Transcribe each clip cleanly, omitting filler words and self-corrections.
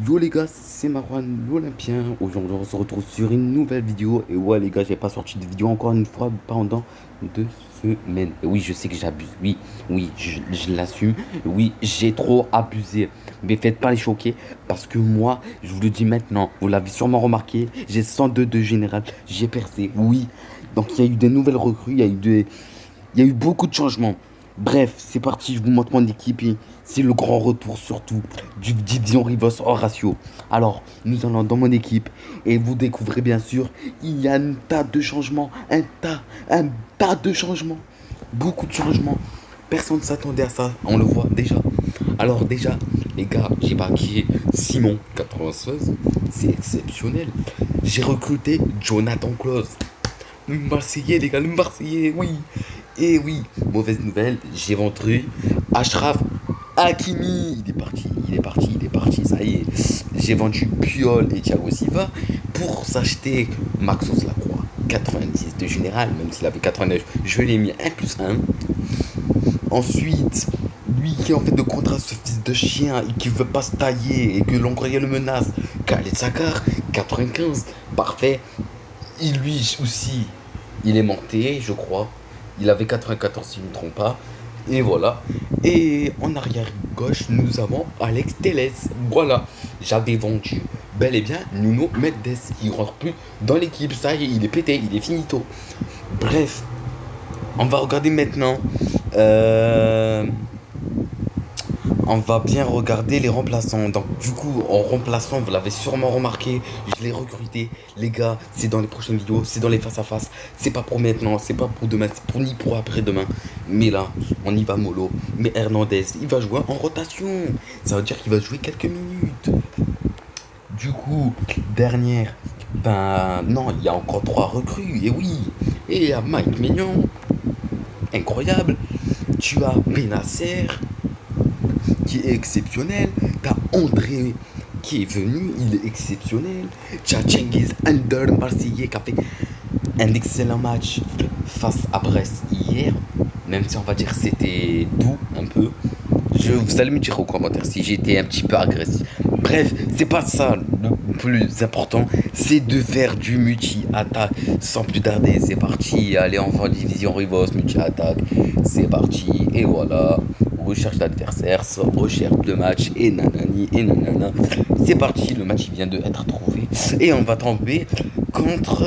Yo les gars, c'est Marwan l'Olympien. Aujourd'hui, on se retrouve sur une nouvelle vidéo. Et ouais, les gars, j'ai pas sorti de vidéo encore une fois pendant 2 semaines. Et oui, je sais que j'abuse. Oui, oui, je l'assume. Oui, j'ai trop abusé. Mais faites pas les choquer parce que moi, je vous le dis maintenant, vous l'avez sûrement remarqué, j'ai 102 de général. J'ai percé. Oui. Donc, il y a eu des nouvelles recrues, il y a eu beaucoup de changements. Bref, c'est parti, je vous montre mon équipe. Et c'est le grand retour surtout du Didion Rivos hors ratio. Alors, nous allons dans mon équipe et vous découvrez bien sûr, il y a un tas de changements. Un tas de changements. Beaucoup de changements. Personne ne s'attendait à ça, on le voit déjà. Alors déjà, les gars, j'ai baqué Simon 96, c'est exceptionnel. J'ai recruté Jonathan Klaus. Le Marseillais, les gars, le Marseillais, oui. Et oui, mauvaise nouvelle, j'ai vendu Ashraf Hakimi. Il est parti, ça y est. J'ai vendu Puyol et Thiago Silva pour s'acheter Maxence Lacroix. 90 de général, même s'il avait 89, je l'ai mis 1+1. Ensuite, lui qui est en fait de contrat, ce fils de chien, et qui veut pas se tailler et que l'Hongrie le menace. Khaled Sakar, 95, parfait. Lui aussi, il est monté, je crois. Il avait 94 si je ne me trompe pas. Et voilà. Et en arrière gauche, nous avons Alex Telles. Voilà. J'avais vendu bel et bien Nuno Mendes. Il rentre plus dans l'équipe. Ça y est, il est pété, il est finito. Bref, on va regarder maintenant. Euh, on va bien regarder les remplaçants. Donc, du coup, en remplaçant, vous l'avez sûrement remarqué, je l'ai recruté. Les gars, c'est dans les prochaines vidéos, c'est dans les face-à-face. C'est pas pour maintenant, c'est pas pour demain, c'est pour ni pour après-demain. Mais là, on y va mollo. Mais Hernandez, il va jouer en rotation. Ça veut dire qu'il va jouer quelques minutes. Du coup, dernière. Ben, non, il y a encore 3 recrues. Et oui. Et il y a Mike Maignan. Incroyable. Tu as Benacer qui est exceptionnel. T'as André qui est venu, il est exceptionnel. T'as Cengiz Under Marseillais qui a fait un excellent match face à Brest hier. Même si on va dire que c'était doux un peu. Vous allez me dire aux commentaires si j'étais un petit peu agressif. Bref, c'est pas ça le plus important, c'est de faire du multi-attaque. Sans plus tarder, c'est parti. Allez, enfin, division Rivos, multi-attaque. C'est parti. Et voilà. Recherche d'adversaire, recherche de match, et nanani, et nanana. C'est parti, le match il vient de être trouvé. Et on va tomber contre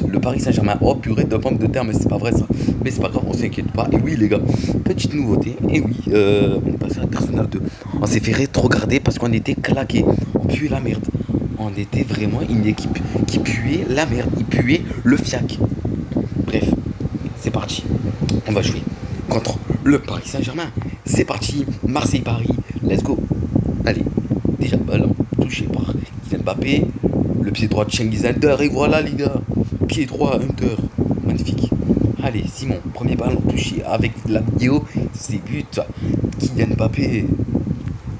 le Paris Saint-Germain. Oh purée de pommes de terre, mais c'est pas vrai ça. Mais c'est pas grave, on s'inquiète pas. Et oui les gars, petite nouveauté. Et oui, on est passé à Arsenal 2. On s'est fait rétrograder parce qu'on était claqués. On puait la merde. On était vraiment une équipe qui puait la merde. Il puait le fiac. Bref, c'est parti. On va jouer contre le Paris Saint-Germain. C'est parti, Marseille-Paris, let's go. Allez, déjà ballon touché par Kylian Mbappé. Le pied droit de Cengiz Under, et voilà les gars. Pied droit Under, magnifique. Allez, Simon, premier ballon touché avec la vidéo, c'est but. Kylian Mbappé.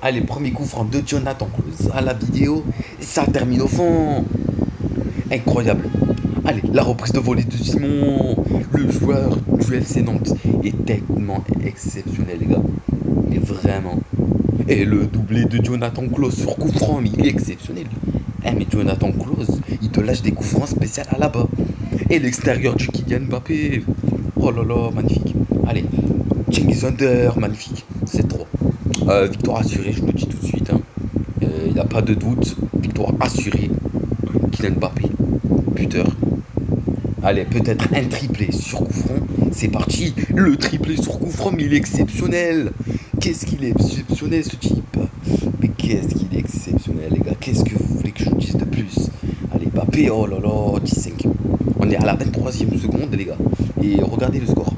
Allez, premier coup franc de Jonathan Klaus à la vidéo, ça termine au fond. Incroyable. Allez, la reprise de volée de Simon. Le joueur du FC Nantes est tellement exceptionnel, les gars. Mais vraiment. Et le doublé de Jonathan Klaus sur coup franc, mais il est exceptionnel. Eh, mais Jonathan Klaus, il te lâche des coups francs spéciaux à là-bas. Et l'extérieur du Kylian Mbappé. Oh là là, magnifique. Allez, Cengiz Under, magnifique. C'est trop. Victoire assurée, je vous le dis tout de suite. Il n'y a pas de doute. Victoire assurée. Kylian Mbappé. Buteur. Allez, peut-être un triplé sur coup franc. C'est parti. Le triplé sur coup franc, mais il est exceptionnel. Qu'est-ce qu'il est exceptionnel, ce type. Mais qu'est-ce qu'il est exceptionnel, les gars. Qu'est-ce que vous voulez que je vous dise de plus. Allez, Mbappé, oh là là, 15. On est à la 23e seconde, les gars. Et regardez le score.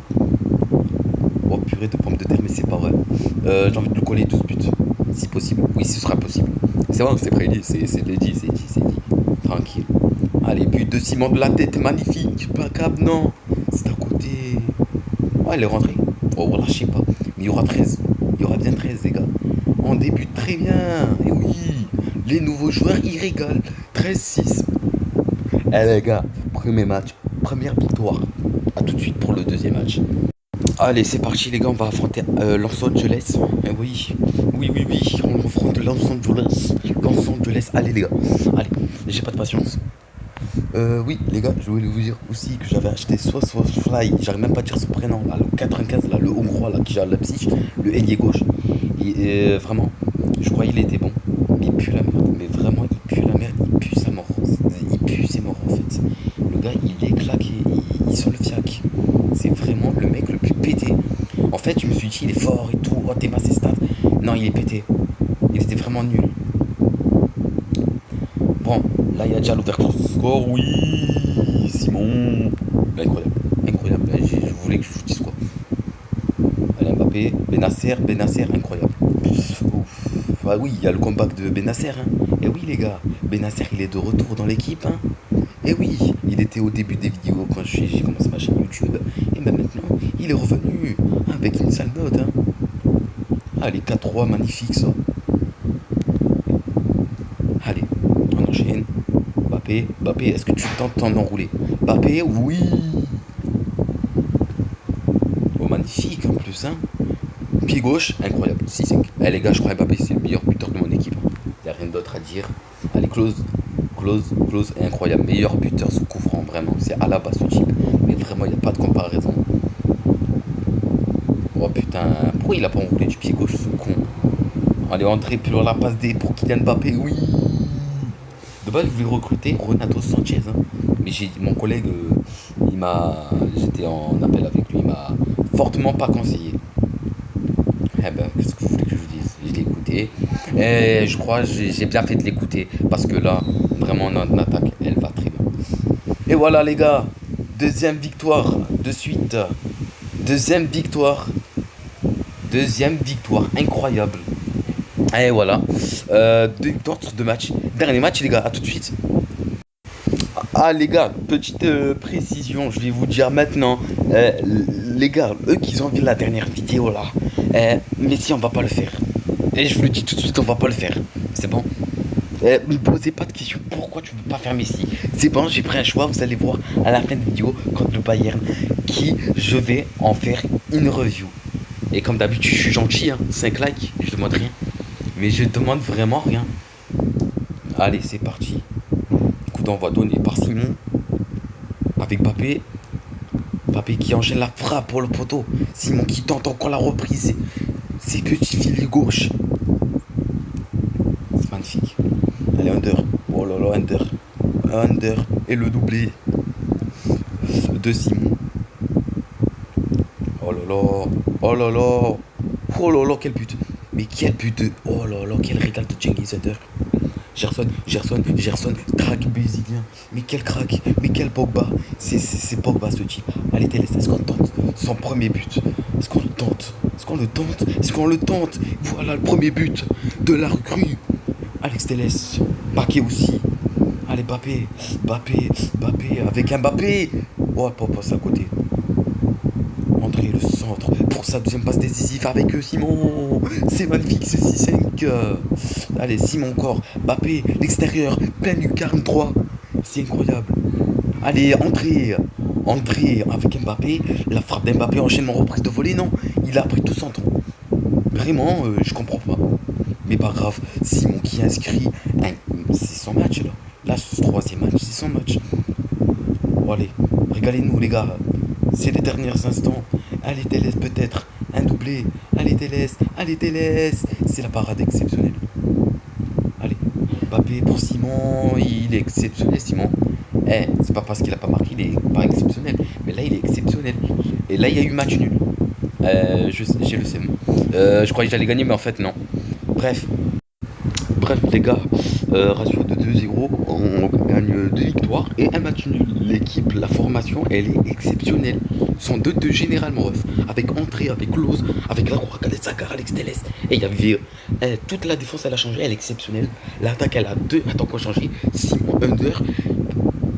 Oh purée de pommes de terre, mais c'est pas vrai. J'ai envie de le coller 12 buts. Si possible. Oui, ce sera possible. C'est vrai, c'est prédit. C'est dit, c'est dit. Tranquille. Allez, but de Simon de la tête, magnifique. Pas câble, non. C'est à côté. Oh, elle est rentrée. Oh, voilà, je sais pas. Mais il y aura 13. Il y aura bien 13, les gars. On débute très bien. Et oui, les nouveaux joueurs, ils régalent. 13-6. Eh, les gars, premier match, première victoire. A tout de suite pour le deuxième match. Allez, c'est parti les gars, on va affronter Los Angeles. Oui, oui, oui, oui, on affronte Los Angeles. Los Angeles, allez les gars, allez, j'ai pas de patience. Oui, les gars, je voulais vous dire aussi que j'avais acheté Fly, j'arrive même pas à dire son prénom, là, le 95, là, le hongrois, là, qui gère la psych, le ailier gauche. Et vraiment, je croyais qu'il était bon, mais il pue la merde, mais vraiment, il pue la merde, il pue sa mort. Il pue ses morts en fait. Le gars, il est claqué, il sent le fiac. C'est vraiment le mec le plus pété. En fait, je me suis dit, il est fort et tout, oh, t'es massé stats. Non, il est pété. Il était vraiment nul. Bon, là, il y a déjà l'ouverture du score. Oui, Simon. Là, incroyable. Incroyable. Là, je voulais que je vous dise quoi. Allez, Mbappé, Benasser, incroyable. Ouf. Ah oui, il y a le comeback de Benasser. Hein. Et oui, les gars, Benasser, il est de retour dans l'équipe. Hein. Et oui, il était au début des vidéos quand j'ai commencé ma chaîne YouTube. Et ben maintenant, il est revenu avec une sale note. Hein. Allez, 4-3, magnifique ça. Allez, on enchaîne. Mbappé, est-ce que tu tentes d'en enrouler? Mbappé, oui. Oh, magnifique en plus, hein. Pied gauche, incroyable. 6-5. Allez, les gars, je crois que Mbappé, c'est le meilleur buteur de mon équipe. Il n'y a rien d'autre à dire. Allez, close, est incroyable. Meilleur buteur sous coup franc, vraiment. C'est à la base ce type. Mais vraiment, il n'y a pas de comparaison. Oh putain, pourquoi il a pas enroulé du pied gauche ce con? Allez, entrée pour la passe D pour Kylian Mbappé, oui. De base, je voulais recruter Renato Sanchez. Hein. Mais j'ai mon collègue, j'étais en appel avec lui, il m'a fortement pas conseillé. Eh ben, qu'est-ce que vous voulez que je vous dise? Je l'ai écouté. Et je crois que j'ai bien fait de l'écouter. Parce que là, vraiment, notre attaque, elle va très bien. Et voilà, les gars. Deuxième victoire de suite. Deuxième victoire. Deuxième victoire. Incroyable. Et voilà. 2 victoires sur 2 matchs. Dernier match, les gars. À tout de suite. Ah les gars, petite précision, je vais vous dire maintenant, les gars, eux qui ont vu la dernière vidéo là, mais si on va pas le faire. Et je vous le dis tout de suite, on va pas le faire. C'est bon. Ne me posez pas de questions, pourquoi tu peux pas faire Messi? C'est bon, j'ai pris un choix, vous allez voir à la fin de vidéo contre le Bayern, qui je vais en faire une review. Et comme d'habitude, je suis gentil, hein, 5 likes, je demande rien. Mais je demande vraiment rien. Allez, c'est parti. Coup d'envoi donné par Simon. Avec Mbappé. Mbappé qui enchaîne la frappe pour le poteau. Simon qui tente encore la reprise. C'est petit filet gauche. C'est magnifique. Allez, under. Oh là là, under. Under. Et le doublé de Simon. Oh là là. Oh là là. Oh là là, quel but. Mais quel but de... Oh là là, quel régal de Cengiz Under. Gerson, crack brésilien. Mais quel crack, mais quel Pogba. C'est Pogba ce type. Allez, Télé, est-ce qu'on tente son premier but? Est-ce qu'on le tente? Est-ce qu'on le tente? Voilà le premier but de la recrue. Alex Telles, Paquet aussi. Allez, Mbappé, avec un Mbappé. Oh, pas passe à côté. André le centre pour sa deuxième passe décisive avec Simon. C'est magnifique, c'est 6-5. Allez, Simon encore. Mbappé, l'extérieur, plein lucarne droit. C'est incroyable. Allez, André avec Mbappé. La frappe d'Mbappé, enchaînement reprise de volée. Non, il a pris tout son temps. Vraiment, je comprends pas. Mais pas grave. Simon qui inscrit. C'est son match là. Là, ce troisième match, c'est son match. Bon, allez, régalez-nous les gars. C'est les derniers instants. Allez, Télès peut-être. Un doublé. Allez, Télès. C'est la parade exceptionnelle. Allez, Mbappé pour Simon. Il est exceptionnel, Simon. C'est pas parce qu'il a pas marqué, il est pas exceptionnel. Mais là, il est exceptionnel. Et là, il y a eu match nul. J'ai le seum. Je croyais que j'allais gagner, mais en fait, non. Bref, les gars, ratio de 2-0, on gagne 2 victoires et un match nul. L'équipe, la formation, elle est exceptionnelle. Sont 2-2 généralement ref. Avec entrée, avec close, avec la croix, Khaled Sakar, Alex Telles. Et il y avait toute la défense, elle a changé, elle est exceptionnelle. L'attaque, elle a 2 attaquants changés. Simon Under.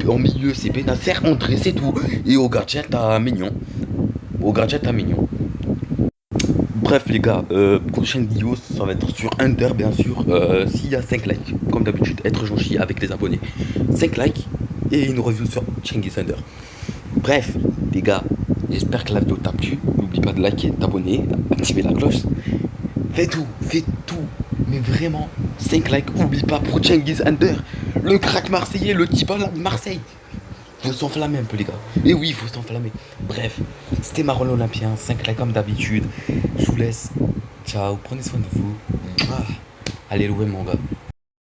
En milieu, c'est Benasser, entrée, c'est tout. Et au gardien, t'as Mignon. Bref les gars, prochaine vidéo ça va être sur Under bien sûr, s'il y a 5 likes, comme d'habitude, être gentil avec les abonnés. 5 likes et une review sur Cengiz Under. Bref les gars, j'espère que la vidéo t'a plu. Oublie pas de liker, t'abonner, activer la cloche. Fais tout. Mais vraiment, 5 likes. Oublie pas pour Cengiz Under, le crack marseillais, le type là de Marseille. Faut s'enflammer un peu, les gars. Et oui, faut s'enflammer. Bref, c'était Marron l'Olympien. 5 likes comme d'habitude. Je vous laisse. Ciao, prenez soin de vous. Allez, louer mon gars.